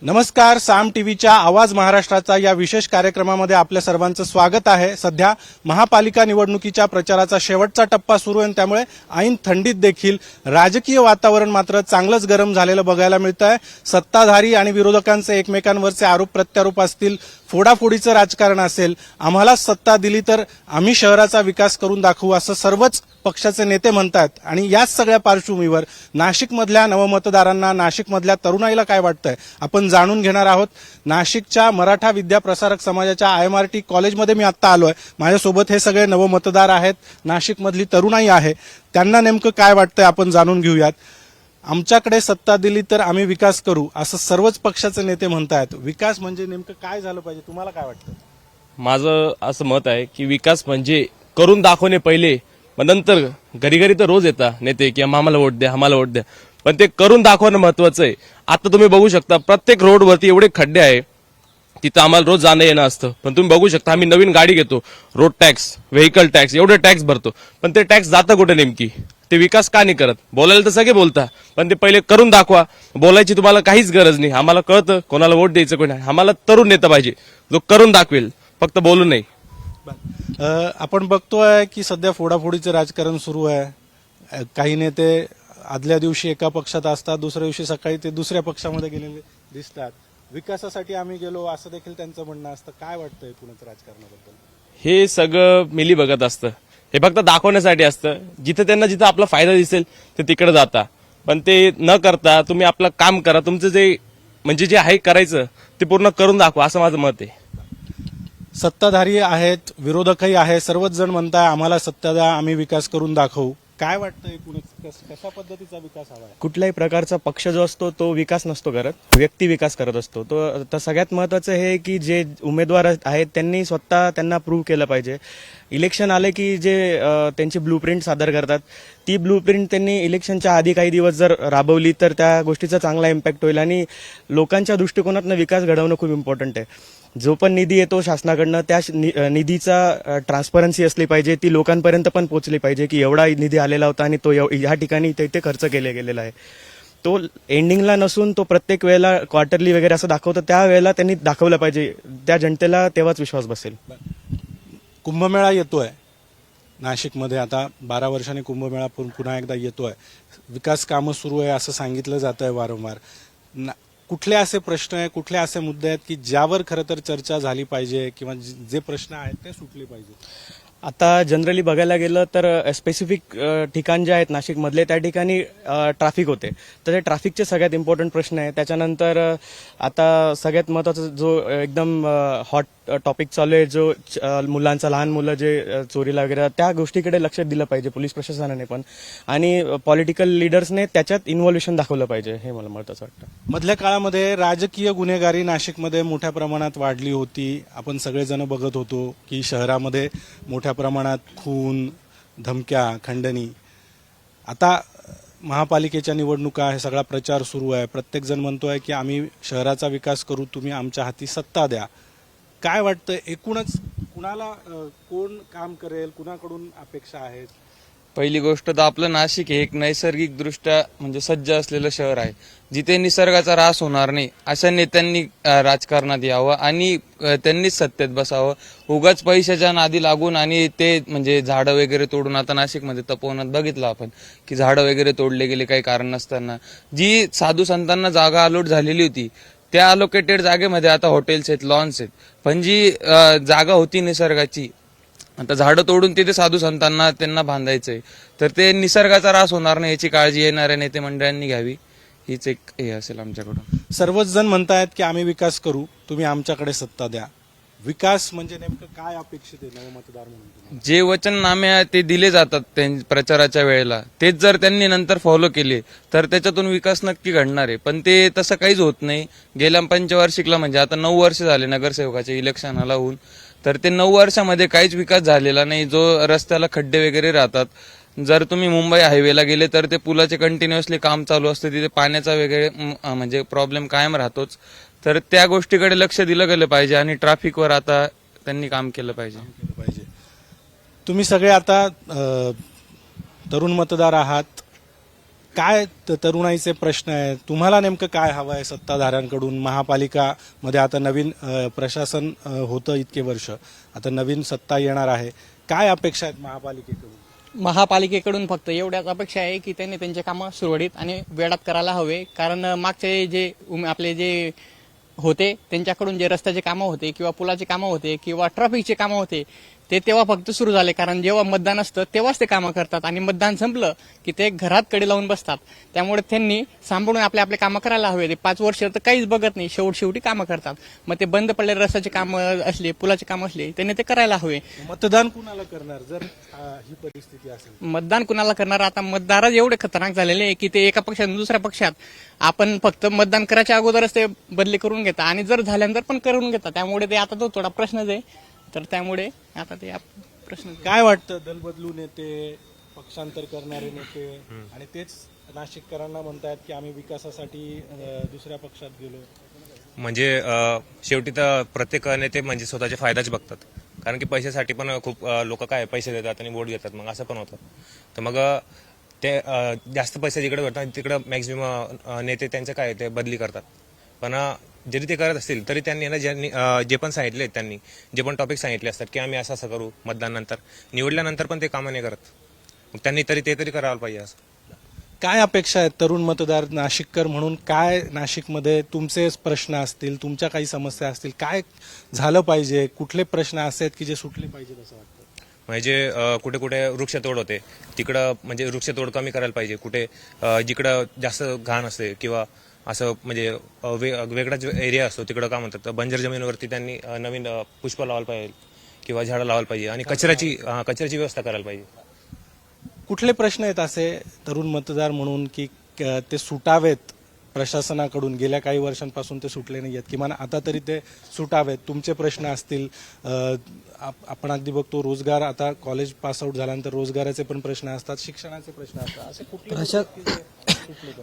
नमस्कार, साम टीव्हीच्या आवाज महाराष्ट्राचा या विशेष कार्यक्रमामध्ये आपल्या सर्वांचं स्वागत आहे। सध्या महापालिका निवडणुकीच्या प्रचाराचा शेवटचा टप्पा सुरू आहे, त्यामुळे ऐन थंडीत देखील राजकीय वातावरण मात्र चांगलंच गरम झालेलं बघायला मिळतंय। सत्ताधारी आणि विरोधकांचे एकमेकांवरचे आरोप प्रत्यारोप असतील, फोडाफोडीचं राजकारण असेल, आम्हाला सत्ता दिली तर आम्ही शहराचा विकास करून दाखवू असं सर्वच पक्षाचे नेते म्हणतात। आणि याच सगळ्या पार्श्वभूमीवर नाशिकमधल्या नवमतदारांना, नाशिकमधल्या तरुणाईला काय वाटतंय आपण जाणून घेणार आहोत। नाशिकच्या मराठा विद्या प्रसारक समाजाच्या IMRT कॉलेजमध्ये मी आता आलोय। माझ्यासोबत हे सगळे नवमतदार आहेत, नाशिकमधली तरुणाई आहे। त्यांना नेमकं काय वाटतंय आपण जाणून घेऊयात। आमच्याकडे सत्ता दिली तर आम्ही विकास करू असं सर्वच पक्षाचे नेते म्हणतात। विकास म्हणजे नेमकं काय झालं पाहिजे, तुम्हाला काय वाटतं? माझं असं मत आहे की विकास म्हणजे करून दाखवणे पहिले, मग नंतर घरी घरी तर रोज येतात नेते की आम्हाला वोट द्या, आम्हाला वोट द्या, पण ते करून दाखवणं महत्वाचं आहे। आता तुम्ही बघू शकता प्रत्येक रोडवरती एवढे खड्डे आहे, तिथं आम्हाला रोज जाणं येणं असतं, पण तुम्ही बघू शकता आम्ही नवीन गाडी घेतो, रोड टॅक्स, व्हेकल टॅक्स, एवढे टॅक्स भरतो, पण ते टॅक्स जातं कुठे नेमकी? ते विकास का नाही करत? बोलायला तर सगळे बोलता, पण ते पहिले करून दाखवा। बोलायची तुम्हाला काहीच गरज नाही, आम्हाला कळतं कोणाला वोट द्यायचं कोणी, आम्हाला तरुण नेता पाहिजे जो करून दाखवेल, फक्त बोलू नाही। आपण बघतोय की सध्या फोडाफोडीचं राजकारण सुरू आहे। काही नेते आदल्या दिवशी एका पक्षात असतात, दुसऱ्या दिवशी सकाळी ते दुसऱ्या पक्षामध्ये गेलेले दिसतात। विकासासाठी आम्ही गेलो असं देखील त्यांचं म्हणणं असतं। काय वाटतंय पुण्याच्या राजकारणाबद्दल? हे सगळं मिली बघत असतं, हे फक्त दाखवण्यासाठी असतं। जिथं आपला फायदा दिसेल ते तिकडे जाता, पण ते न करता तुम्ही आपलं काम करा, तुमचं जे आहे करायचं ते पूर्ण करून दाखवा, असं माझं मत आहे। सत्ताधारी आहेत, विरोधकही आहेत, सर्वच जण म्हणताय आम्हाला सत्ता द्या, आम्ही विकास करून दाखवू। काय वाटतंय कशा पद्धतीचा विकास हवा आहे? कुठल्याही प्रकारचा पक्ष जो असतो तो विकास नसतो करत, व्यक्ती विकास करत असतो। तर सगळ्यात महत्वाचं हे की जे उमेदवार आहेत त्यांनी स्वतः त्यांना प्रूव्ह केलं पाहिजे। इलेक्शन आले की जे त्यांची ब्लूप्रिंट सादर करतात, ती ब्लूप्रिंट त्यांनी इलेक्शनच्या आधी काही दिवस जर राबवली तर त्या गोष्टीचा चांगला इम्पॅक्ट होईल। आणि लोकांच्या दृष्टिकोनातून विकास घडवणं खूप इम्पॉर्टंट आहे। जो पण निधी येतो शासनाकडनं, त्या निधीचा ट्रान्सपरन्सी असली पाहिजे, ती लोकांपर्यंत पण पोहोचली पाहिजे की एवढा निधी आलेला होता आणि तो ह्या ठिकाणी ते खर्च गेलेला आहे। तो एंडिंगला नसून तो प्रत्येक वेळेला क्वार्टरली वगैरे असं दाखवतं, त्या वेळेला त्यांनी दाखवलं पाहिजे, त्या जनतेला तेव्हाच विश्वास बसेल। कुंभमेळा येतोय नाशिकमध्ये, आता 12 वर्षांनी कुंभमेळा पुन्हा एकदा येतोय। विकास कामं सुरू आहे असं सांगितलं जात आहे वारंवार। कुठले असे प्रश्न आहे, कुठले असे मुद्दे आहेत की ज्यावर खरं तर चर्चा झाली पाहिजे किंवा जे प्रश्न आहेत ते सुटले पाहिजे? आता जनरली बघायला गेलं तर स्पेसिफिक ठिकाण जे आहेत नाशिकमधले, त्या ठिकाणी ट्रॅफिक होते, तर ते ट्रॅफिकचे सगळ्यात इम्पॉर्टंट प्रश्न आहे। त्याच्यानंतर आता सगळ्यात महत्त्वाचा जो एकदम हॉट टॉपिक चालू आहे, जो मुलांचा, लहान मुलं जे चोरीला वगैरे, त्या गोष्टीकडे लक्ष दिलं पाहिजे पोलीस प्रशासनाने पण, आणि पॉलिटिकल लिडर्सने त्याच्यात इन्व्हॉल्युशन दाखवलं पाहिजे, हे मला महत्त्वाचं वाटतं। मधल्या काळामध्ये राजकीय गुन्हेगारी नाशिकमध्ये मोठ्या प्रमाणात वाढली होती। आपण सगळेजण बघत होतो की शहरामध्ये मोठ्या प्रमाणात खून, धमक्या, खंडणी। आता महापालिकेच्या निवडणुका, हे सगळा प्रचार सुरू आहे। प्रत्येक जण म्हणतोय की आम्ही शहराचा विकास करू, तुम्ही आमच्या हाती सत्ता द्या। काय वाटतं एकूणच कुणाला कोण काम करेल, कुणाकडून अपेक्षा आहेत? पहिली गोष्ट तर आपलं नाशिक हे एक नैसर्गिक दृष्ट्या म्हणजे सज्ज असलेलं शहर आहे, जिथे निसर्गाचा ऱ्हास होणार नाही अशा नेत्यांनी राजकारणात यावं आणि त्यांनीच सत्तेत बसावं। उगाच पैशाच्या नादी लागून आणि ते म्हणजे झाडं वगैरे तोडून, आता नाशिकमध्ये तपोवनात बघितलं आपण की झाडं वगैरे तोडले गेले काही कारण नसताना। जी साधू संतांना जागा अलॉट झालेली होती, त्या अलोकेटेड जागेमध्ये आता हॉटेल्स आहेत, लॉन्स आहेत, पण जी जागा होती निसर्गाची, आता झाडं तोडून तिथे साधू संतांना त्यांना बांधायचंय, तर ते निसर्गाचा ऱ्हास होणार नाही याची काळजी येणाऱ्या नेते मंडळांनी घ्यावी, हीच एक हे असेल आमच्याकडून। सर्वच जण म्हणतायत की आम्ही विकास करू, तुम्ही आमच्याकडे सत्ता द्या। विकास म्हणजे नेमकं काय अपेक्षित आहे नवमतदार म्हणून? जे वचननामे आहेत ते दिले जातात प्रचाराच्या वेळेला, तेच जर त्यांनी नंतर फॉलो केले तर त्याच्यातून विकास नक्की घडणार आहे, पण ते तसं काहीच होत नाही। गेल्या पंचवार्षिकला म्हणजे आता 9 वर्ष झाले नगरसेवकाच्या इलेक्शनाला होऊन, तर ते 9 वर्षामध्ये काहीच विकास झालेला नाही। जो रस्त्याला खड्डे वगैरे राहतात, जर तुम्ही मुंबई हायवेला गेले तर ते पुलाचे कंटिन्युअसली काम चालू असते, तिथे पाण्याचा वगैरे म्हणजे प्रॉब्लेम कायम राहतोच, तर त्या गोष्टीकडे लक्ष दिलं गेलं पाहिजे आणि ट्रॅफिकवर आता त्यांनी काम केलं पाहिजे। तुम्ही सगळे आता तरुण मतदार आहात, काय तरुणाईचे प्रश्न आहेत, तुम्हाला नेमकं काय हवं आहे सत्ताधाऱ्यांकडून? महापालिकामध्ये आता नवीन प्रशासन होतं इतके वर्ष, आता नवीन सत्ता येणार आहे, काय अपेक्षा आहेत महापालिकेकडून? महापालिकेकडून फक्त एवढ्याच अपेक्षा आहे की त्यांनी त्यांचे कामं सुरळीत आणि वेळात करायला हवे. कारण मागचे जे आपले जे होते त्यांच्याकडून जे रस्त्याचे कामं होते किंवा पुलाचे कामं होते किंवा ट्रॅफिकचे कामं होते ते तेव्हा फक्त सुरू झाले. कारण जेव्हा मतदान असतं तेव्हाच ते कामं करतात आणि मतदान संपलं की ते घरात कडे लावून बसतात. त्यामुळे त्यांनी सांभाळून आपले कामं करायला हवे. ते 5 वर्ष तर काहीच बघत नाही, शेवटी कामं करतात. मग ते बंद पडलेले रस्त्याचे कामं असले, पुलाचे कामं असले, त्यांनी ते करायला हवे. मतदान कुणाला करणार जर ही परिस्थिती असेल? मतदान कुणाला करणार? आता मतदारच एवढे खतरनाक झालेले आहे की ते एका पक्षात दुसऱ्या पक्षात आपण फक्त मतदान करायच्या अगोदरच ते बदली करून घेतात आणि जर झाल्यानंतर पण करून घेतात. त्यामुळे ते आता तो थोडा प्रश्नच आहे. तर त्यामुळे आता ते प्रश्न काय वाटतं, दल बदलू नेते, पक्षांतर करणारे नेते आणि तेच नाशिककरांना म्हणतात की आम्ही विकासासाठी दुसऱ्या पक्षात गेलो? म्हणजे शेवटी तर प्रत्येक नेते म्हणजे स्वतःचे फायदाच बघतात. कारण की पैशासाठी पण खूप लोक काय पैसे देतात आणि वोट घेतात, मग असं पण होतं. तर मग ते जास्त पैसे जिकडे भेटतात तिकडे मॅक्झिमम नेते त्यांचं काय ते बदली करतात. पण जरी ते करत असतील तरी त्यांनी ना जे पण सांगितले, त्यांनी जे पण टॉपिक सांगितले असतात की आम्ही असं करू मतदानानंतर, निवडल्यानंतर पण ते कामं नाही करत. मग त्यांनी ते तरी करायला पाहिजे. असं काय अपेक्षा आहेत तरुण मतदार नाशिककर म्हणून? काय नाशिकमध्ये तुमचे प्रश्न असतील, तुमच्या काही समस्या असतील, काय झालं पाहिजे? कुठले प्रश्न असे आहेत की जे सुटले पाहिजेत असं वाटतं? म्हणजे कुठे कुठे वृक्षतोड होते तिकडं म्हणजे वृक्षतोड कमी करायला पाहिजे. कुठे जिकडं जास्त घाण असते किंवा असं म्हणजे वेगळाच एरिया असतो तिकडं काय म्हणतात बंजर जमिनीवरती त्यांनी नवीन पुष्प लावायला पाहिजे किंवा झाडं लावायला पाहिजे आणि कचऱ्याची व्यवस्था करायला पाहिजे. कुठले प्रश्न आहेत असे तरुण मतदार म्हणून की ते सुटावेत प्रशासनाकडून? गेल्या काही वर्षांपासून ते सुटले नाही आहेत, किमान आता तरी ते सुटावेत. तुमचे प्रश्न असतील, आपण अगदी बघतो रोजगार, आता कॉलेज पास आउट झाल्यानंतर रोजगाराचे पण प्रश्न असतात, शिक्षणाचे प्रश्न असतात, असे कुठले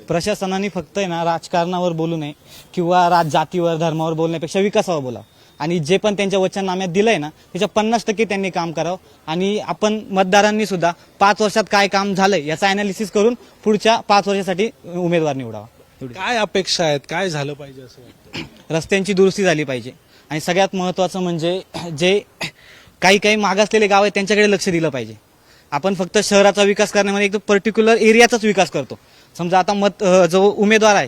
प्रशासनाने फक्त आहे ना राजकारणावर बोलू नये किंवा जातीवर धर्मावर बोलण्यापेक्षा विकासावर बोला आणि जे पण त्यांच्या वचननाम्यात दिलंय ना त्याच्या 50% त्यांनी काम करावं. आणि आपण मतदारांनी सुद्धा 5 वर्षात काय काम झालंय याचा अनालिसिस करून पुढच्या 5 वर्षासाठी उमेदवार निवडावा. काय अपेक्षा आहेत, काय झालं पाहिजे असं वाटतं? रस्त्यांची दुरुस्ती झाली पाहिजे आणि सगळ्यात महत्वाचं म्हणजे जे काही मागासलेले गाव आहेत त्यांच्याकडे लक्ष दिलं पाहिजे. आपण फक्त शहराचा विकास करण्यामध्ये एक पर्टिक्युलर एरियाचाच विकास करतो. समजा आता जो उमेदवार आहे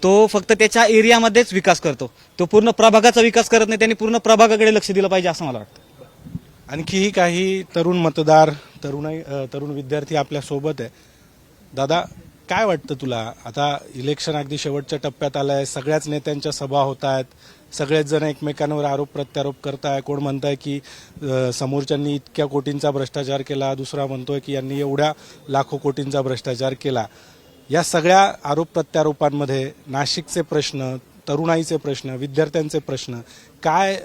तो फक्त त्याच्या एरियामध्येच विकास करतो, तो पूर्ण प्रभागाचा विकास करत नाही. त्यांनी पूर्ण प्रभागाकडे लक्ष दिलं पाहिजे असं मला वाटतं. आणखीही काही तरुण मतदार, तरुण विद्यार्थी आपल्या सोबत आहे. दादा, काय वाटतं तुला? आता इलेक्शन अगदी शेवटच्या टप्प्यात आलंय, सगळ्याच नेत्यांच्या सभा होत आहेत, सगळेच जण एकमेकांवर आरोप प्रत्यारोप करताय. कोण म्हणताय की समोरच्यांनी इतक्या कोटींचा भ्रष्टाचार केला, दुसरा म्हणतोय की यांनी एवढ्या लाखो कोटींचा भ्रष्टाचार केला. या सगळ्या आरोप प्रत्यारोपांमध्ये नाशिकचे प्रश्न, तरुणाईचे प्रश्न, विद्यार्थ्यांचे प्रश्न काय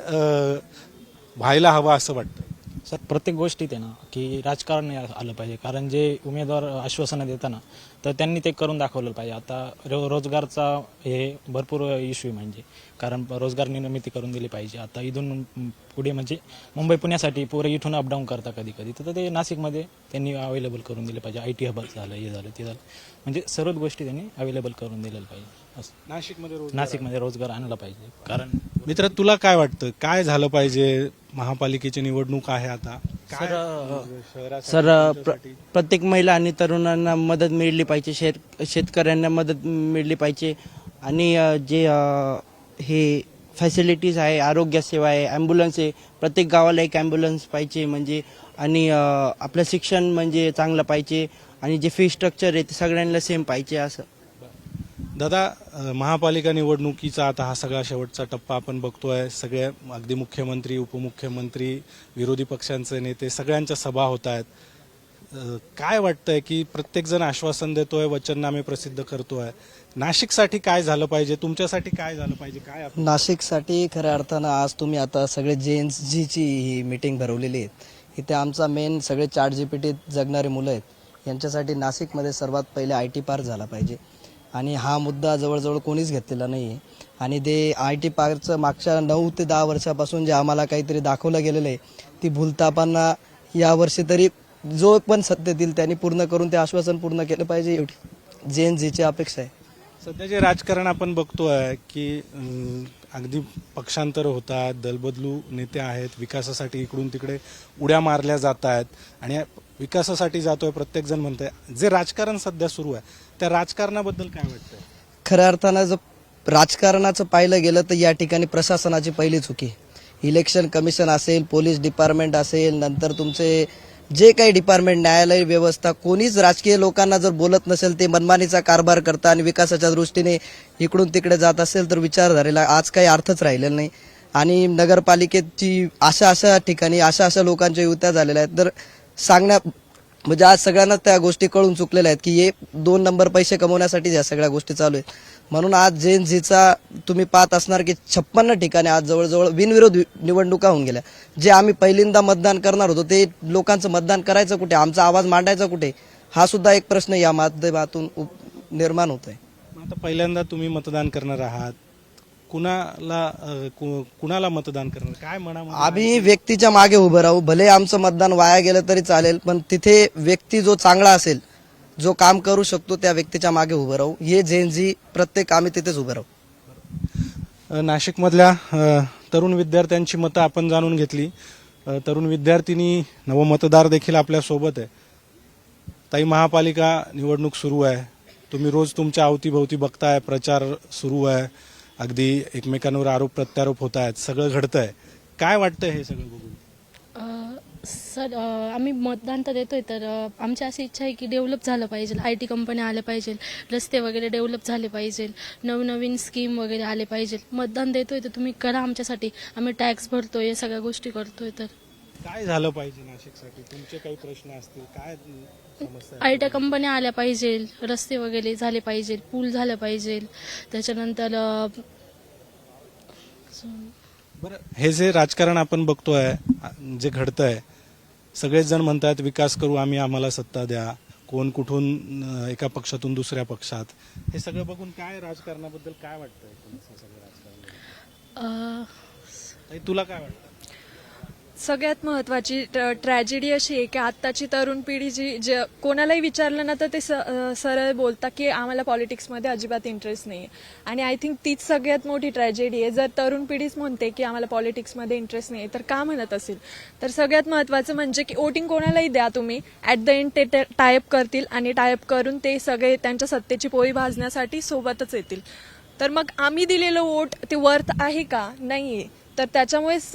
व्हायला हवं असं वाटतं? सर, प्रत्येक गोष्टीत आहे ना की राजकारण नाही आलं पाहिजे. कारण जे उमेदवार आश्वासनं देताना तर त्यांनी ते करून दाखवलं पाहिजे. आता रोजगारचा हे भरपूर इश्यू आहे, म्हणजे कारण रोजगार निर्मिती करून दिली पाहिजे. आता इथून पुढे म्हणजे मुंबई पुण्यासाठी पोरं इथून अपडाऊन करतात कधी तर ते नाशिकमध्ये त्यांनी अवेलेबल करून दिले पाहिजे. IT हब झालं, हे झालं, ते झालं, म्हणजे सर्वच गोष्टी त्यांनी अवेलेबल करून दिलेल्या पाहिजे. असं नाशिकमध्ये रोजगार आणला पाहिजे. कारण मित्र, तुला काय वाटतं, काय झालं पाहिजे? महापालिकेची निवडणूक आहे आता, सर प्रत्येक महिला आणि तरुणांना मदत मिळली पाहिजे, शेतकऱ्यांना मदत मिळली पाहिजे आणि जे हे फॅसिलिटीज आहे, आरोग्य सेवा आहे, ॲम्ब्युलन्स आहे, प्रत्येक गावाला एक ॲम्ब्युलन्स पाहिजे म्हणजे. आणि आपलं शिक्षण म्हणजे चांगलं पाहिजे आणि जे फी स्ट्रक्चर आहे ते सगळ्यांना सेम पाहिजे असं. दादा, महापालिका निवडणुकीचा आता हा सगळा शेवटचा टप्पा आपण बघतोय. सगळे अगदी मुख्यमंत्री, उपमुख्यमंत्री, विरोधी पक्षांचे नेते सगळ्यांच्या सभा होत आहेत. काय वाटतंय की प्रत्येकजण आश्वासन देतोय, वचननामे प्रसिद्ध करतोय, नाशिकसाठी काय झालं पाहिजे, तुमच्यासाठी काय झालं पाहिजे, काय? नाशिकसाठी खऱ्या अर्थानं आज तुम्ही आता सगळे JNG ही मीटिंग भरवलेली आहे. इथे आमचा मेन सगळे ChatGPT जगणारे मुलं आहेत, यांच्यासाठी नाशिकमध्ये सर्वात पहिले IT पार्क झाला पाहिजे आणि हा मुद्दा जवळजवळ कोणीच घेतलेला नाही आहे. आणि ते IT पार्कचं मागच्या 9 ते 10 वर्षापासून जे आम्हाला काहीतरी दाखवलं गेलेलं आहे ती भूलतापांना यावर्षी तरी जो पण सत्तेत येईल त्यांनी पूर्ण करून ते आश्वासन पूर्ण केलं पाहिजे, एवढी JNZची अपेक्षा आहे. सध्या जे राजकारण आपण बघतोय की अगदी पक्षांतर होतात, दलबदलू नेते आहेत, विकासासाठी इकडून तिकडे उड्या मारल्या जात आहेत आणि विकासासाठी जातोय प्रत्येक जण म्हणतंय. जे राजकारण सध्या सुरू आहे त्या राजकारणाबद्दल काय वाटतंय? खऱ्या अर्थानं जर राजकारणाचं पाहिलं गेलं तर या ठिकाणी प्रशासनाची पहिली चुकी. इलेक्शन कमिशन असेल, पोलीस डिपार्टमेंट असेल, नंतर तुमचे जे काही डिपार्टमेंट, न्यायालय व्यवस्था, कोणीच राजकीय लोकांना जर बोलत नसेल, ते मनमानीचा कारभार करता आणि विकासाच्या दृष्टीने इकडून तिकडे जात असेल तर विचारधारेला आज काही अर्थच राहिलेला नाही. आणि नगरपालिकेची अशा ठिकाणी अशा लोकांच्या युत्या झालेल्या आहेत तर सांगण्या म्हणजे आज सगळ्यांना त्या गोष्टी कळून चुकलेल्या आहेत की हे 2 नंबर पैसे कमवण्यासाठी या सगळ्या गोष्टी चालू आहेत. म्हणून आज JNZचा तुम्ही पाहत असणार की 56 ठिकाणी आज जवळजवळ बिनविरोध निवडणुका होऊन गेल्या. जे आम्ही पहिल्यांदा मतदान करणार होतो ते लोकांचं मतदान करायचं कुठे, आमचा आवाज मांडायचा कुठे, हा सुद्धा एक प्रश्न या माध्यमातून निर्माण होत आहे. आता पहिल्यांदा तुम्ही मतदान करणार आहात, कुणाला मतदान करणार, काय मनामध्ये? आम्ही व्यक्तीच्या मागे उभं राहू. भले आमचं मतदान वाया गेलं तरी चालेल, पण तिथे व्यक्ती जो चांगला असेल, जो काम करू शकतो त्या व्यक्तीच्या मागे उभं राहू. हे JNZ प्रत्येक आम्ही तिथेच उभं राहू. नाशिकमधल्या तरुण विद्यार्थ्यांची मतं आपण जाणून घेतली. तरुण विद्यार्थिनी, नवमतदार देखील आपल्या सोबत आहे. ताई, महापालिका निवडणूक सुरू आहे, तुम्ही रोज तुमच्या अवतीभोवती बघताय, प्रचार सुरू आहे, अगदी एकमेकांवर आरोप प्रत्यारोप होत आहेत, सगळं घडतंय. काय वाटतंय हे सगळं बघून? सर, आम्ही मतदान तर देतोय, तर आमची अशी इच्छा आहे की डेव्हलप झालं पाहिजे, IT कंपन्या आल्या पाहिजे, रस्ते वगैरे डेव्हलप झाले पाहिजे, नवनवीन स्कीम वगैरे आले पाहिजे. मतदान देतोय तर तुम्ही करा आमच्यासाठी, आम्ही टॅक्स भरतोय, या सगळ्या गोष्टी करतोय. तर काय झालं पाहिजे नाशिकसाठी? तुमचे काही प्रश्न असतील, काय समस्या? IT कंपन्या आल्या पाहिजे, रस्ते वगैरे झाले पाहिजे, पूल झालं पाहिजे, त्याच्यानंतर बरं, हे जे राजकारण आपण बघतोय, जे घडतंय, सगळेच जण म्हणतात विकास करू आम्ही, आम्हाला सत्ता द्या, कोण कुठून एका पक्षातून दुसऱ्या पक्षात, हे सगळं बघून काय राजकारणाबद्दल काय वाटतंय? तुला काय वाटतं? सगळ्यात महत्त्वाची ट्रॅजेडी अशी आहे की आत्ताची तरुण पिढी जे कोणालाही विचारलं ना तर ते सरळ बोलतात की आम्हाला पॉलिटिक्समध्ये अजिबात इंटरेस्ट नाही आहे. आणि आय थिंक तीच सगळ्यात मोठी ट्रॅजेडी आहे. जर तरुण पिढीच म्हणते की आम्हाला पॉलिटिक्समध्ये इंटरेस्ट नाही तर का म्हणत असेल? तर सगळ्यात महत्त्वाचं म्हणजे की वोटिंग कोणालाही द्या तुम्ही, ॲट द एंड ते टायअप करतील आणि टायअप करून ते सगळे त्यांच्या सत्तेची पोळी भाजण्यासाठी सोबतच येतील. तर मग आम्ही दिलेलं वोट ते वर्थ आहे का? नाही आहे. तर त्याच्यामुळेच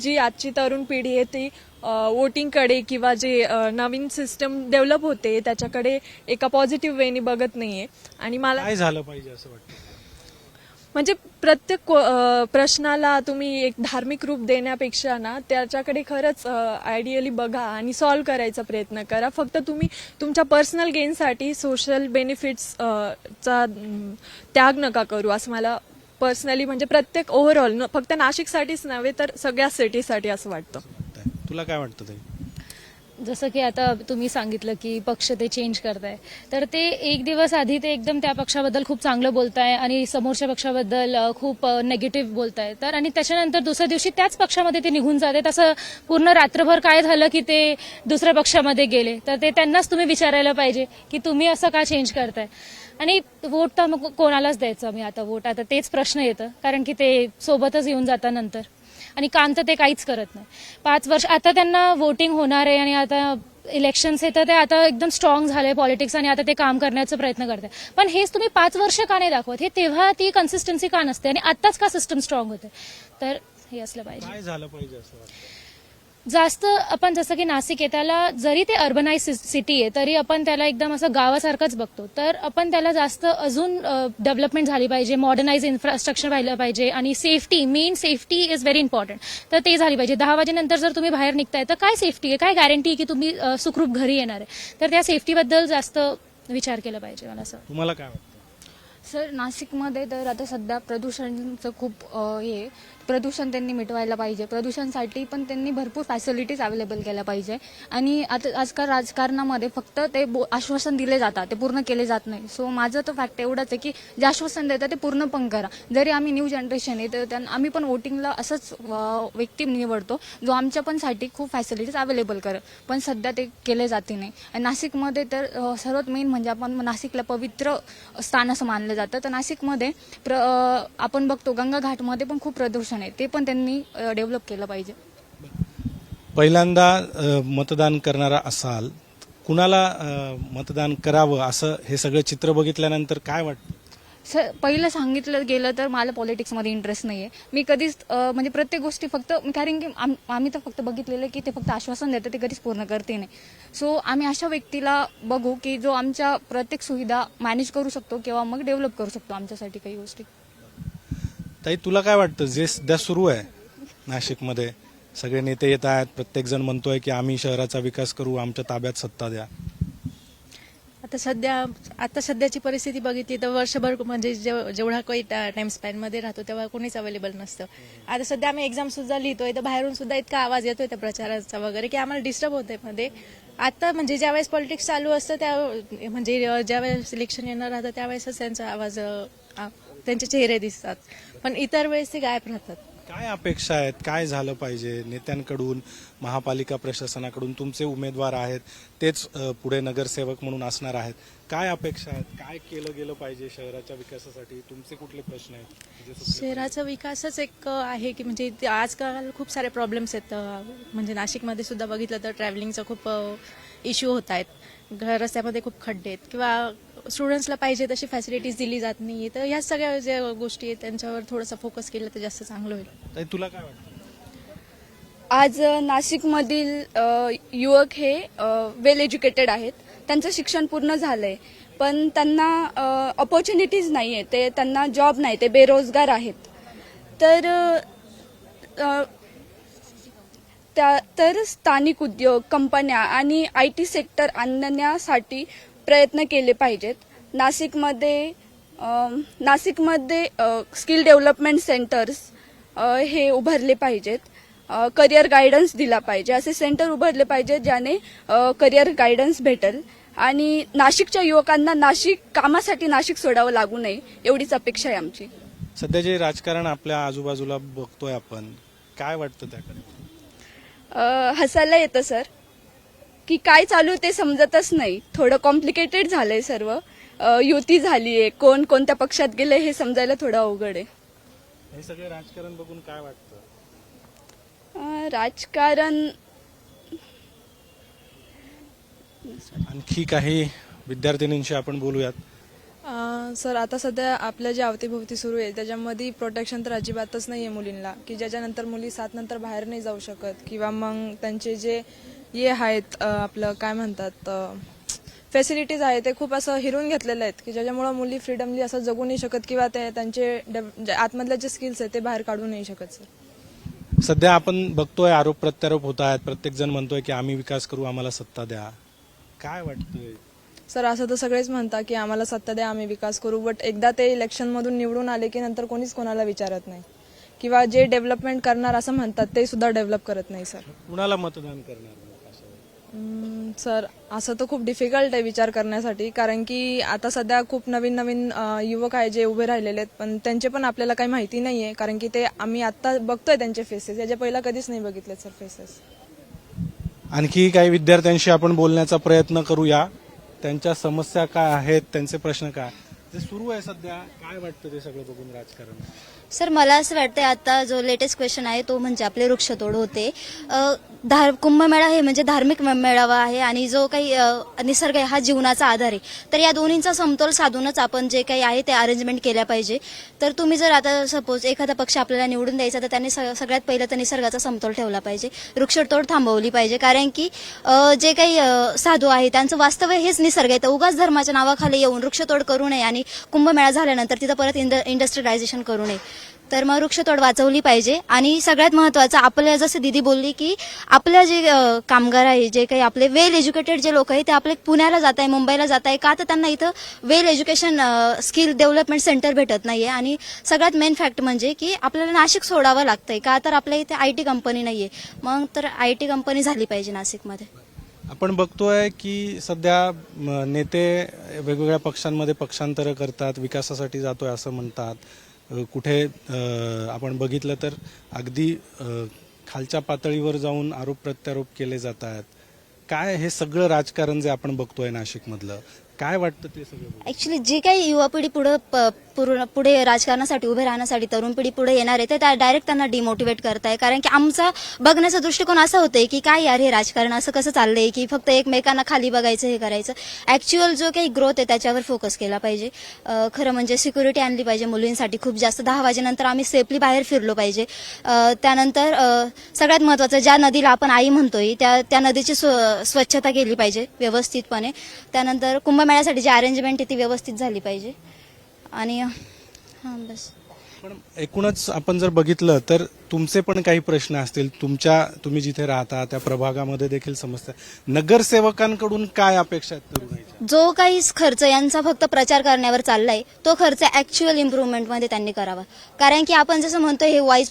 जी आजची तरुण पिढी आहे ती वोटिंगकडे किंवा जे नवीन सिस्टम डेव्हलप होते त्याच्याकडे एका पॉझिटिव्ह वेनी बघत नाहीये. आणि मला काय झालं पाहिजे असं वाटतं? म्हणजे प्रत्येक प्रश्नाला तुम्ही एक धार्मिक रूप देण्यापेक्षा ना त्याच्याकडे खरंच आयडियली बघा आणि सॉल्व्ह करायचा प्रयत्न करा. फक्त तुम्ही तुमच्या पर्सनल गेनसाठी सोशल बेनिफिट्स चा त्याग नका करू असं मला पर्सनली, म्हणजे प्रत्येक ओव्हरऑल, फक्त नाशिकसाठीच नव्हे तर सगळ्या सिटीसाठी असं वाटतं. तुला काय वाटतं ताई? जसं की आता तुम्ही सांगितलं की पक्ष ते चेंज करताय, तर ते एक दिवस आधी ते एकदम त्या पक्षाबद्दल खूप चांगलं बोलताय आणि समोरच्या पक्षाबद्दल खूप नेगेटिव्ह बोलताय, तर आणि त्याच्यानंतर दुसऱ्या दिवशी त्याच पक्षामध्ये ते निघून जाते. तसं पूर्ण रात्रभर काय झालं की ते दुसऱ्या पक्षामध्ये गेले, तर ते त्यांनाच तुम्ही विचारायला पाहिजे की तुम्ही असं का चेंज करताय. आणि वोट तर मग कोणालाच द्यायचं मी आता वोट, आता तेच प्रश्न येतं, कारण की ते सोबतच येऊन जातात नंतर आणि काम तर ते काहीच करत नाही. 5 वर्ष आता त्यांना वोटिंग होणार आहे आणि आता इलेक्शन्स आहे तर ते आता एकदम स्ट्रॉंग झाले पॉलिटिक्स आणि आता ते काम करण्याचा प्रयत्न करतात. पण हेच तुम्ही 5 वर्ष का नाही दाखवत? हे तेव्हा ती कन्सिस्टन्सी का नसते आणि आत्ताच का सिस्टम स्ट्रॉंग होते? तर हे असलं पाहिजे. काय झालं पाहिजे असं वाटतं? जास्त आपण जसं की नाशिक आहे त्याला जरी ते अर्बनाइज सिटी आहे तरी आपण त्याला एकदम असं गावासारखंच बघतो, तर आपण त्याला जास्त अजून डेव्हलपमेंट झाली पाहिजे, मॉडर्नाइज इन्फ्रास्ट्रक्चर व्हायला पाहिजे आणि safety, main safety is very important, तर ते झाली पाहिजे. 10 वाजेनंतर जर तुम्ही बाहेर निघताय तर काय सेफ्टी आहे, काय गॅरंटी आहे की तुम्ही सुखरूप घरी येणार आहे? तर त्या सेफ्टीबद्दल जास्त विचार केला पाहिजे मला असं. तुम्हाला काय वाटतं? सर नाशिकमध्ये तर आता सध्या प्रदूषणाचं खूप हे आहे. प्रदूषण त्यांनी मिटवायला पाहिजे. प्रदूषणासाठी पण त्यांनी भरपूर फॅसिलिटीज अवेलेबल केल्या पाहिजे. आणि आता आजकाल राजकारणामध्ये फक्त ते आश्वासन दिले जातात, ते पूर्ण केले जात नाही. सो माझं तर फॅक्ट एवढंच आहे की जे आश्वासन देतात ते पूर्ण पण करा. जरी आम्ही न्यू जनरेशन आहे तर आम्ही पण वोटिंगला असंच व्यक्ती निवडतो जो आमच्या पण साठी खूप फॅसिलिटीज अवेलेबल करेल, पण सध्या ते केले जाते नाही. आणि नाशिकमध्ये तर सर्वात मेन म्हणजे आपण नाशिकला पवित्र स्थान असं मानलं जातं. तर नाशिकमध्ये आपण बघतो गंगा घाटमध्ये पण खूप प्रदूषण आहे, ते पण त्यांनी डेव्हलप केलं पाहिजे. पहिल्यांदा मतदान करणारा असाल, कुणाला मतदान करावं असं हे सगळं चित्र बघितल्यानंतर काय वाटतं? सर पहिलं सांगितलं गेलं तर मला पॉलिटिक्समध्ये इंटरेस्ट नाही आहे. मी कधीच म्हणजे प्रत्येक गोष्टी फक्त कारण की आम्ही तर फक्त बघितलेलं की ते फक्त आश्वासन देतं, ते कधीच पूर्ण करते नाही. सो आम्ही अशा व्यक्तीला बघू की जो आमच्या प्रत्येक सुविधा मॅनेज करू शकतो किंवा मग डेव्हलप करू शकतो आमच्यासाठी काही गोष्टी. ताई तुला काय वाटतं, जे सध्या सुरू आहे नाशिकमध्ये, सगळे नेते येत आहेत, प्रत्येक जण म्हणतोय की आम्ही शहराचा विकास करू, आमच्या ताब्यात सत्ता द्या. आता सध्याची परिस्थिती बघितली तर वर्षभर म्हणजे जेवढा काही टाइम स्पॅनमध्ये राहतो तेव्हा कोणीच अवेलेबल नसतं. आता सध्या आम्ही एक्झाम सुद्धा लिहितोय तर बाहेरून सुद्धा इतका आवाज येतोय त्या प्रचाराचा वगैरे की आम्हाला डिस्टर्ब होतंय मध्ये. आता म्हणजे ज्यावेळेस पॉलिटिक्स चालू असतं त्या म्हणजे ज्यावेळेस इलेक्शन येणार राहतं त्यावेळेसच त्यांचा आवाज त्यांचे चेहरे दिसतात, पण इतर वेळेस ते गायब राहतात. काय अपेक्षा आहेत, काय झालं पाहिजे नेत्यांकडून, महापालिका प्रशासनाकडून? तुमचे उमेदवार आहेत, तेच पुढे नगरसेवक म्हणून असणार आहेत. काय अपेक्षा आहेत, काय केलं गेलं पाहिजे शहराच्या विकासासाठी? तुमचे कुठले प्रश्न आहेत? शहराचा विकासच एक आहे की म्हणजे आजकाल खूप सारे प्रॉब्लेम्स आहेत. म्हणजे नाशिकमध्ये सुद्धा बघितलं तर ट्रॅव्हलिंगचा खूप इश्यू होत आहेत. रस्त्यामध्ये खूप खड्डे आहेत किंवा स्टुडंट्सला पाहिजे तशी फॅसिलिटीज दिली जात नाही. तर ह्या सगळ्या ज्या गोष्टी आहेत त्यांच्यावर थोडंसं फोकस केलं तर जास्त चांगलं होईल. ताई तुला काय वाटतं? आज नाशिकमधील युवक हे वेल एज्युकेटेड आहेत, त्यांचं शिक्षण पूर्ण झालंय, पण त्यांना ऑपॉर्च्युनिटीज नाही आहे, ते त्यांना जॉब नाही, ते बेरोजगार आहेत. तर स्थानिक उद्योग, कंपन्या आणि IT सेक्टर आणण्यासाठी प्रयत्न केले पाहिजेत. नाशिकमध्ये स्किल डेव्हलपमेंट सेंटर्स हे उभारले पाहिजेत. करिअर गायडन्स दिला पाहिजे, असे सेंटर उभारले पाहिजेत ज्याने करिअर गायडन्स भेटेल. आणि नाशिकच्या युवकांना कामासाठी नाशिक सोडावं लागू नये एवढीच अपेक्षा आहे आमची. सध्या जे राजकारण आपल्या आजूबाजूला बघतोय आपण, काय वाटतं त्याकडे? हसायला येतं सर, की काय चालू ते समजतच नाही. थोडं कॉम्प्लिकेटेड झालंय सर्व. युती झालीये, कोण कोणत्या पक्षात गेले हे समजायला थोडं अवघड आहे. हे सगळे राजकारण बघून काय वाटतं? राजकारण आणखी काही विद्यार्थिनींशी आपण बोलूयात. सर आता सध्या आपल्या जे अवतीभोवती सुरू आहे त्याच्यामध्ये प्रोटेक्शन तर अजिबातच नाही आहे मुलींना, की ज्याच्यानंतर मुली 7 नंतर बाहेर नाही जाऊ शकत किंवा मग त्यांचे जे हे आहेत आपलं काय म्हणतात फॅसिलिटीज आहे ते खूप असं हिरून घेतलेले आहेत की ज्याच्यामुळे मुली फ्रीडमली असं जगू नाही शकत किंवा ते त्यांचे आतमधले जे स्किल्स आहेत ते बाहेर काढू नाही शकत. सर सध्या आपण बघतोय आरोप प्रत्यारोप होत आहेत, प्रत्येक जण म्हणतोय की आम्ही विकास करू, आम्हाला सत्ता द्या. काय वाटतंय? सर असं तर सगळेच म्हणतात की आम्हाला सत्ता द्या, आम्ही विकास करू, बट एकदा ते इलेक्शनमधून निवडून आले की नंतर कोणीच कोणाला विचारत नाही किंवा जे डेव्हलपमेंट करणार असं म्हणतात ते सुद्धा डेव्हलप करत नाही. सर कुणाला मतदान करणार? सर असं तर खूप डिफिकल्ट आहे विचार करण्यासाठी, कारण की आता सध्या खूप नवीन नवीन युवक आहे जे उभे राहिलेले आहेत, पण त्यांचे पण आपल्याला काही माहिती नाही आहे, कारण की ते आम्ही आता बघतोय त्यांचे फेसेस, याच्या पहिला कधीच नाही बघितले सर फेसेस. आणखी काही विद्यार्थ्यांशी आपण बोलण्याचा प्रयत्न करूया. त्यांच्या समस्या काय आहेत, त्यांचे प्रश्न काय जे सुरू आहे सध्या, काय वाटतं ते सगळं बघून राजकारण? सर मला असं वाटतं आता जो लेटेस्ट क्वेश्चन आहे तो म्हणजे आपले वृक्षतोड होते. कुंभमेळा हे म्हणजे धार्मिक मेळावा आहे आणि जो काही निसर्ग आहे हा जीवनाचा आधार आहे. तर या दोन्हींचा समतोल साधूनच आपण जे काही आहे ते अरेंजमेंट केल्या पाहिजे. तर तुम्ही जर आता सपोज एखादा पक्ष आपल्याला निवडून द्यायचा तर त्यांनी सगळ्यात पहिलं तर निसर्गाचा समतोल ठेवला पाहिजे, वृक्षतोड थांबवली पाहिजे. कारण की जे काही साधू आहे त्यांचं वास्तव्य हेच निसर्ग आहे. तर उगाच धर्माच्या नावाखाली येऊन वृक्षतोड करू नये आणि कुंभमेळा झाल्यानंतर तिथं परत इंडस्ट्रियलायझेशन करू नये. तर मग वृक्षतोड वाचवली पाहिजे. आणि सगळ्यात महत्त्वाचं आपल्या जसं दिदी बोलली की आपलं जे कामगार आहे, जे काही आपले वेल एज्युकेटेड जे लोक आहे ते आपले पुण्याला जात आहे, मुंबईला जात आहे का, तर त्यांना इथं वेल एज्युकेशन स्किल डेव्हलपमेंट सेंटर भेटत नाहीये. आणि सगळ्यात मेन फॅक्ट म्हणजे की आपल्याला नाशिक सोडावं लागतंय का, तर आपल्या इथे IT कंपनी नाहीये. मग तर IT कंपनी झाली पाहिजे नाशिकमध्ये. आपण बघतोय की सध्या नेते वेगवेगळ्या पक्षांमध्ये पक्षांतर करतात, विकासासाठी जातोय असं म्हणतात. कुठे आपण बघितलं तर अगदी खालच्या पातळीवर जाऊन आरोप प्रत्यारोप केले जात आहेत. काय हे सगळं राजकारण जे आपण बघतोय नाशिकमधलं, काय वाटतं ते सगळं? ऍक्च्युली जी काही युवा पिढी पुढे राजकारणासाठी उभे राहण्यासाठी तरुण पिढी पुढे येणार आहे, ते डायरेक्ट त्यांना डिमोटिवेट करताय. कारण की आमचा बघण्याचा दृष्टिकोन असा होतोय की काय यार हे राजकारण असं कसं चाललंय की फक्त एकमेकांना खाली बघायचं, हे करायचं. ऍक्च्युअल जो काही ग्रोथ आहे त्याच्यावर फोकस केला पाहिजे. खरं म्हणजे सिक्युरिटी आणली पाहिजे मुलींसाठी खूप जास्त. 10 वाजेनंतर आम्ही सेफली बाहेर फिरलो पाहिजे. त्यानंतर सगळ्यात महत्त्वाचं, ज्या नदीला आपण आई म्हणतोय त्या नदीची स्वच्छता केली पाहिजे व्यवस्थितपणे. त्यानंतर कुंभमेळ्यासाठी जी अरेंजमेंट आहे ती व्यवस्थित झाली पाहिजे. आणि हां बस. पण एकूणच आपण जर बघितलं तर तुमचे पण काही प्रश्न असतील, तुम्ही जिथे राहता त्या प्रभागामध्ये देखील समस्या. नगरसेवकांकडून काय अपेक्षा आहेत तरुणाईच्या? जो काही खर्च यांचा फक्त प्रचार करण्यावर चाललाय तो खर्च ऍक्च्युअल इम्प्रूव्हमेंटमध्ये त्यांनी करावा. कारण की आपण जसं म्हणतोय हे वाईज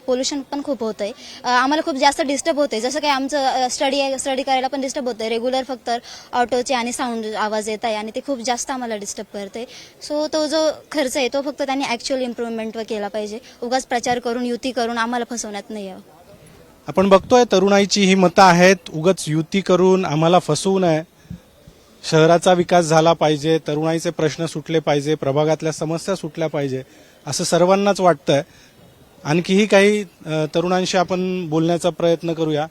पोल्युशन पण खूप होतंय. आम्हाला खूप जास्त डिस्टर्ब होतंय. जसं काही आमचं स्टडी करायला पण डिस्टर्ब होतंय. रेग्युलर फक्त ऑटोचे आणि साऊंड आवाज येत आहे आणि ते खूप जास्त आम्हाला डिस्टर्ब करते. सो तो जो खर्च आहे तो फक्त त्यांनी ऍक्च्युअल इम्प्रूव्हमेंटवर केला पाहिजे. उगाच प्रचार करून युती करून आम्हाला फसवण्यात नाही यावं. आपण बघतोय तरुणाईची ही मतं आहेत. उगाच युती करून आम्हाला फसवू नये, शहराचा विकास झाला पाहिजे, तरुणाईचे प्रश्न सुटले पाहिजे, प्रभागातल्या समस्या सुटल्या पाहिजे असं सर्वांनाच वाटतंय. आणखीही काही तरुणांशी आपण बोलण्याचा प्रयत्न करूया.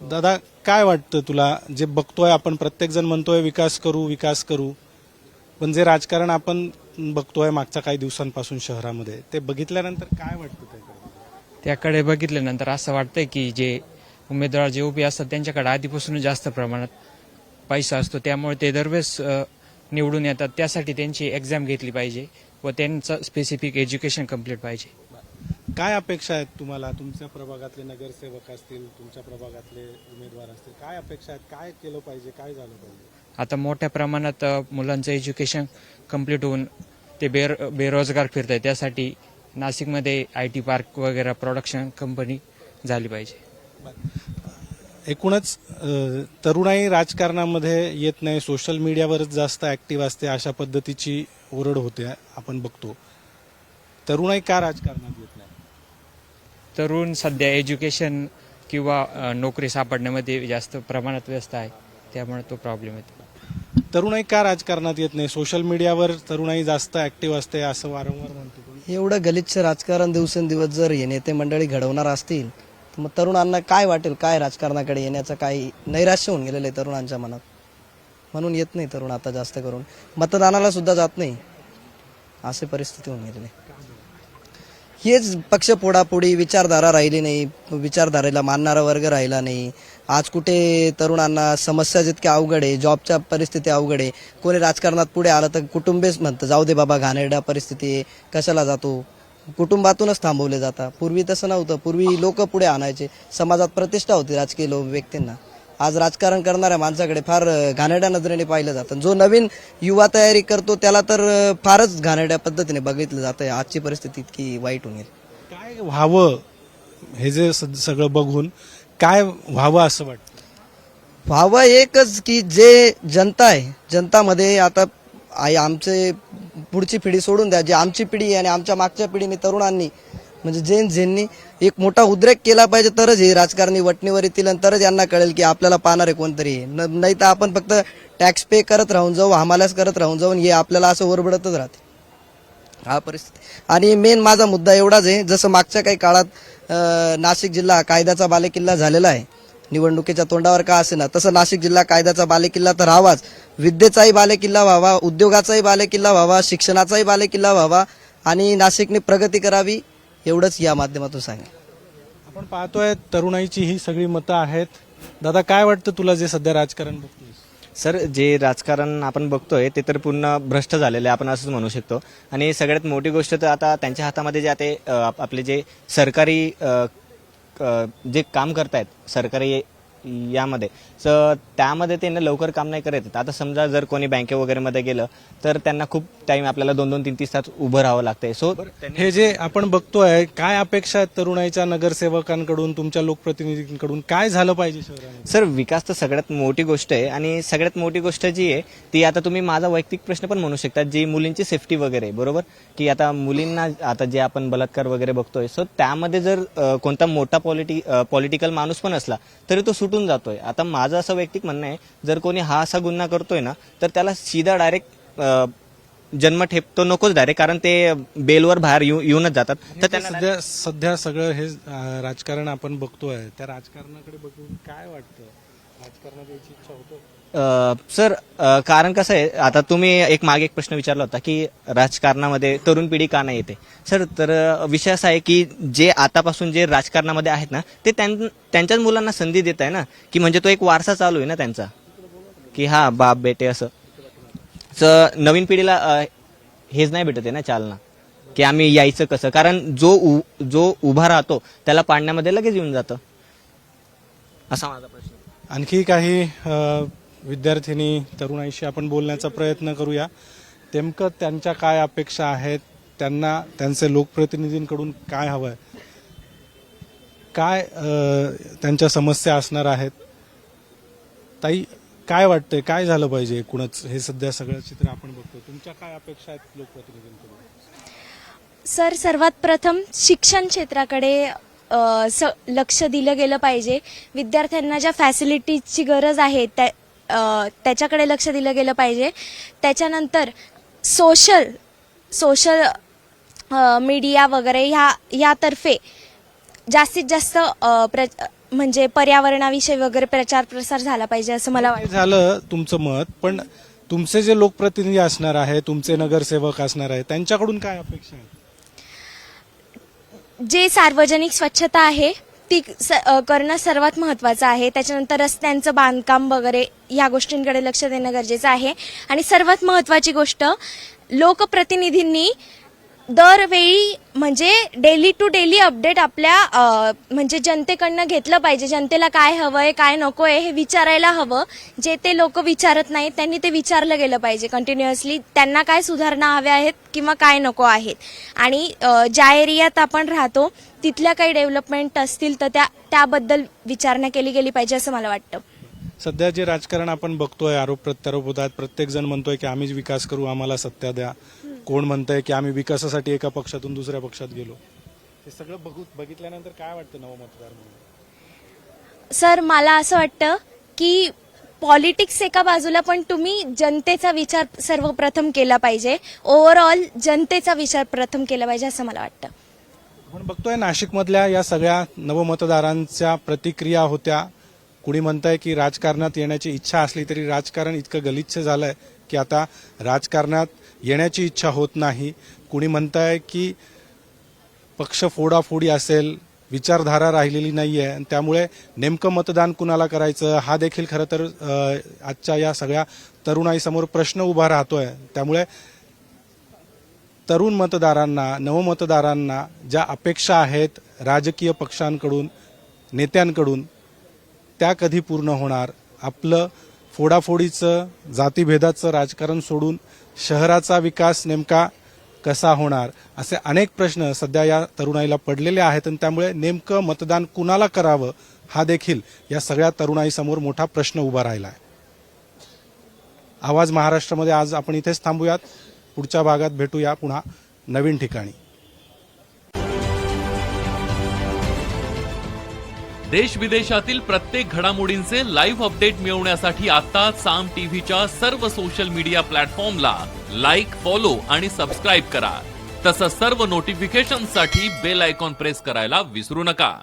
दादा, काय वाटतं तुला? जे बघतोय आपण, प्रत्येक जण म्हणतोय विकास करू, पण जे राजकारण आपण बघतोय मागच्या काही दिवसांपासून शहरामध्ये, ते बघितल्यानंतर काय वाटतं? त्याकडे बघितल्यानंतर असं वाटतंय की जे उमेदवार जे उभे असतात त्यांच्याकडे आधीपासून जास्त प्रमाणात पैसा असतो, त्यामुळे ते दरवेळेस निवडून येतात. त्यासाठी त्यांची एक्झाम घेतली पाहिजे व त्यांचं स्पेसिफिक एज्युकेशन कंप्लीट पाहिजे. काय अपेक्षा आहेत तुम्हाला? तुमच्या प्रभागातले नगरसेवक असतील, तुमच्या प्रभागातले उमेदवार असतील, काय अपेक्षा आहेत? काय केलं पाहिजे, काय झालं पाहिजे? आता मोठ्या प्रमाणात मुलांचं एज्युकेशन कंप्लीट होऊन ते बेरोजगार फिरत आहे. त्यासाठी नाशिकमध्ये IT पार्क वगैरे प्रोडक्शन कंपनी झाली पाहिजे. एकूणच तरुणाई राजकारणामध्ये येत नाही, सोशल मीडियावरच जास्त ऍक्टिव्ह असते, अशा पद्धतीची ओरड होते आपण बघतो. तरुणाई का राजकारणात येत नाही? तरुण सध्या एज्युकेशन किंवा नोकरी सापडण्यामध्ये जास्त प्रमाणात व्यस्त आहे, त्यामुळे तो प्रॉब्लेम येतो. तरुणाई का राजकारणात येत नाही? सोशल मीडियावर तरुणाई जास्त ऍक्टिव्ह असते असं वारंवार म्हणतो. एवढं गलिच्छ राजकारण दिवसेंदिवस जर हे नेते मंडळी घडवणार असतील तर मग तरुणांना काय वाटेल? काय राजकारणाकडे येण्याचं काही नैराश्य होऊन गेलेलं आहे तरुणांच्या मनात. म्हणून येत नाही तरुण आता जास्त करून. मतदानाला सुद्धा जात नाही, अशी परिस्थिती होऊन गेलेली. हेच पक्ष पोडापोडी, विचारधारा राहिली नाही, विचारधारेला मानणारा वर्ग राहिला नाही. आज कुठे तरुणांना समस्या जितक्या अवघड आहे, जॉबच्या परिस्थिती अवघड आहे. कोणी राजकारणात पुढे आलं तर कुटुंबीच म्हणतं जाऊ दे बाबा, घाणेरडा परिस्थिती आहे, कशाला जातो. कुटुंबातूनच थांबवले जातात. पूर्वी तसं नव्हतं. पूर्वी लोक पुढे आणायचे, समाजात प्रतिष्ठा होती राजकीय व्यक्तींना. आज राजकारण करणाऱ्या माणसाकडे फार घाणेरड्या नजरेने पाहिलं जातं. जो नवीन युवा तयारी करतो त्याला तर फारच घाणेरड्या पद्धतीने बघितलं जातं. आजची परिस्थिती इतकी वाईट होईल. काय व्हावं हे जे सगळं बघून काय व्हावं असं वाटतं? व्हावं एकच की जे जनता आहे, जनतामध्ये आता आमचे पुढची पिढी सोडून द्या, जे आमची पिढी आणि आमच्या मागच्या पिढीने तरुणांनी म्हणजे झेननी एक मोठा उद्रेक केला पाहिजे, तरच हे राजकारणी वटणीवर येतील आणि तरच यांना कळेल की आपल्याला पाहणारे कोणतरी. नाही तर आपण फक्त टॅक्स पे करत राहून जाऊ, हमालाच करत राहून जाऊन हे आपल्याला असं ओरबडतच राहते. हा परिस्थिती. आणि मेन माझा मुद्दा एवढाच आहे, जसं मागच्या काही काळात नाशिक जिल्हा कायद्याचा बालेकिल्ला झालेला आहे, निवडणुकीच्या तोंडावर का असे ना, तसं नाशिक जिल्हा कायद्याचा बालेकिल्ला तर राहावाच. विद्येचाही बालेकिल्ला व्हावा, उद्योगाचाही बालेकिल्ला व्हावा, शिक्षणाचाही बालेकिल्ला व्हावा आणि नाशिकने प्रगती करावी, एवढंच या माध्यमातून सांगेन. आपण पाहतोय तरुणाईची ही सगळी मतं आहेत. दादा, काय वाटतं तुला जे सध्या राजकारण बघतोय? सर, जे राजकारण आपण बघतोय ते तर पूर्ण भ्रष्ट झालेलं आहे, आपण असंच म्हणू शकतो. आणि सगळ्यात मोठी गोष्ट तर आता त्यांच्या हातामध्ये जे आता आपले जे सरकारी जे काम करतायत सरकारी यामध्ये, तर त्यामध्ये त्यांना लवकर काम नाही करत. आता समजा जर कोणी बँके वगैरे मध्ये गेलं तर त्यांना खूप टाइम, आपल्याला 2-2, 3-3 तास उभं राहावं लागतंय. सो हे जे आपण बघतोय, काय अपेक्षा आहेत तरुणाईच्या नगरसेवकांकडून, तुमच्या लोकप्रतिनिधींकडून, काय झालं पाहिजे शहरामध्ये? सर, विकास तर सगळ्यात मोठी गोष्ट आहे. आणि सगळ्यात मोठी गोष्ट जी आहे ती, आता तुम्ही माझा वैयक्तिक प्रश्न पण म्हणू शकता, जी मुलींची सेफ्टी वगैरे, बरोबर, की आता मुलींना आता जे आपण बलात्कार वगैरे बघतोय, सो त्यामध्ये जर कोणता मोठा पॉलिटिकल माणूस पण असला तरी तो सुटून जातोय. आता माझं असं वैयक्तिक म्हणणं आहे, जर कोणी हा असा गुन्हा करतोय ना, तर त्याला सीधा डायरेक्ट जन्म ठेपतो नकोच डायरेक्ट, कारण ते बेलवर बाहेर येऊनच जातात. तर त्यांना सध्या सगळं हे राजकारण आपण बघतोय, त्या राजकारणाकडे बघून काय वाटतं? राजकारणात याची इच्छा होतो? सर, कारण कसं आहे, आता तुम्ही मागे एक प्रश्न विचारला होता की राजकारणामध्ये तरुण पिढी का नाही येते. सर, तर विषय असा आहे की जे आतापासून जे राजकारणामध्ये आहेत ना, ते त्यांच्याच मुलांना संधी देत आहे ना, की म्हणजे तो एक वारसा चालू आहे ना त्यांचा, की हा बाप बेटे असं. तर नवीन पिढीला हेच नाही भेटत आहे ना चालना, की आम्ही यायचं कसं, कारण जो उभा राहतो त्याला पाडण्यामध्ये लगेच येऊन जातं. असा माझा प्रश्न. आणखी काही विद्यार्थिनी तरुणाईशी आपण बोलण्याचा प्रयत्न करूया. नेमकं त्यांच्या काय अपेक्षा आहेत, त्यांना त्यांचे लोकप्रतिनिधींकडून काय हवंय, काय त्यांच्या समस्या असणार आहेत. ताई, काय वाटतंय, काय झालं पाहिजे एकूणच? हे सध्या सगळं चित्र आपण बघतो. तुमच्या काय अपेक्षा आहेत लोकप्रतिनिधींकडून? सर, सर्वात प्रथम शिक्षण क्षेत्राकडे लक्ष दिलं गेलं पाहिजे. विद्यार्थ्यांना ज्या फॅसिलिटीजची गरज आहे त्याच्याकडे लक्ष दिलं गेलं पाहिजे. त्याच्यानंतर सोशल मीडिया वगैरे यातर्फे जास्तीत जास्त म्हणजे पर्यावरणाविषयी वगैरे प्रचार प्रसार झाला पाहिजे असं मला वाटतं. झालं तुमचं मत, पण तुमचे जे लोकप्रतिनिधी असणार आहे, तुमचे नगरसेवक असणार आहे, त्यांच्याकडून काय अपेक्षा आहे? जे सार्वजनिक स्वच्छता आहे ती करणं सर्वात महत्त्वाचं आहे. त्याच्यानंतर रस्त्यांचं बांधकाम वगैरे या गोष्टींकडे लक्ष देणं गरजेचं आहे. आणि सर्वात महत्त्वाची गोष्ट, लोकप्रतिनिधींनी दरवेळी म्हणजे डेली टू डेली अपडेट आपल्या म्हणजे जनतेकडनं घेतलं पाहिजे. जनतेला काय हवंय, काय नकोय हे विचारायला हवं. जे ते लोक विचारत नाहीत त्यांनी ते विचारलं गेलं पाहिजे कंटिन्युअसली, त्यांना काय सुधारणा हव्या आहेत किंवा काय नको आहेत. आणि ज्या एरियात आपण राहतो तिथल्या काही डेव्हलपमेंट असतील तर त्याबद्दल विचारणा केली गेली पाहिजे असं मला वाटतं. सध्या जे राजकारण आपण बघतोय, आरोप प्रत्यारोप होतात, प्रत्येक जण म्हणतोय की आम्हीच विकास करू, आम्हाला सत्ता द्या. कोण म्हणतंय की आम्ही विकासासाठी एका पक्षातून दुसऱ्या पक्षात गेलो. हे सगळं बघितल्यानंतर काय वाटतं नवमतदार म्हणून? सर, मला असं वाटतं की पॉलिटिक्स एका बाजूला, पण तुम्ही जनतेचा विचार सर्वप्रथम केला पाहिजे. ओव्हरऑल जनतेचा विचार प्रथम केला पाहिजे असं मला वाटतं. आपण बघतोय नाशिकमधल्या या सगळ्या नवमतदारांच्या प्रतिक्रिया होत्या. कुणी म्हणतंय की राजकारणात येण्याची इच्छा असली तरी राजकारण इतकं गलिच्छ झालंय की आता राजकारणात येण्याची इच्छा होत नाही. कुणी म्हणतंय की पक्ष फोडाफोडी असेल, विचारधारा राहिलेली नाहीये, त्यामुळे नेमकं मतदान कुणाला करायचं हा देखील खरं तर आजच्या या सगळ्या तरुणाईसमोर प्रश्न उभा राहतोय. त्यामुळे तरुण मतदारांना, नवमतदारांना ज्या अपेक्षा आहेत राजकीय पक्षांकडून, नेत्यांकडून, त्या कधी पूर्ण होणार? आपलं फोडाफोडीचं, जातीभेदाचं राजकारण सोडून शहराचा विकास नेमका कसा होणार, असे अनेक प्रश्न सध्या या तरुणाईला पडलेले आहेत. आणि त्यामुळे नेमकं मतदान कुणाला करावं हा देखील या सगळ्या तरुणाईसमोर मोठा प्रश्न उभा राहिला आहे. आवाज महाराष्ट्रामध्ये आज आपण इथेच थांबूयात. पुढच्या भागात भेटूया पुन्हा नवीन ठिकाणी. देश विदेशातील प्रत्येक घडामोडींचे लाईव्ह अपडेट मिळवण्यासाठी आता साम टीव्हीच्या सर्व सोशल मीडिया प्लॅटफॉर्मला लाईक, फॉलो आणि सबस्क्राईब करा. तसंच सर्व नोटिफिकेशनसाठी बेल आयकॉन प्रेस करायला विसरू नका.